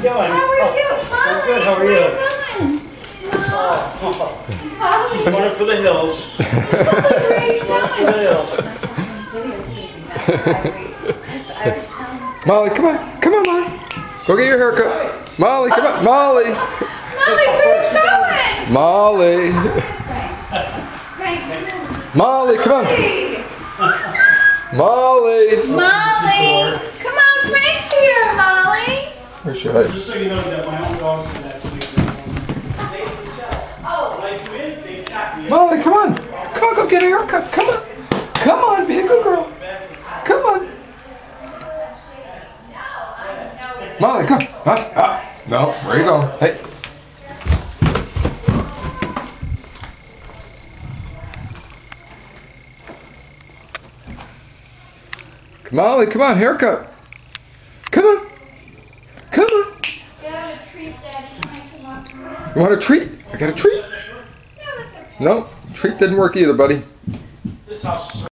doing? How are you? I'm good. How are Where you? are you going? She's running for the hills. Where are you For the going? hills. Molly, come on. Come on, Molly. Go get your haircut. Molly, come on. Molly. Molly, where are you going? Molly. Frank. Molly, come on. Hey. Molly. Molly. Come on, Frank's here, Molly. Where's your head? Just so you know that my own dog's in that week. Oh. When I come in, they attack me. Molly, come on. Come on, go get a haircut. Come on. Come on, be a good girl. Come on. Molly, come. No, where you going? Hey. Molly, come on, haircut. Come on. Come on. Got a treat, Daddy. Come on. You want a treat? I got a treat. No, treat didn't work either, buddy. This house is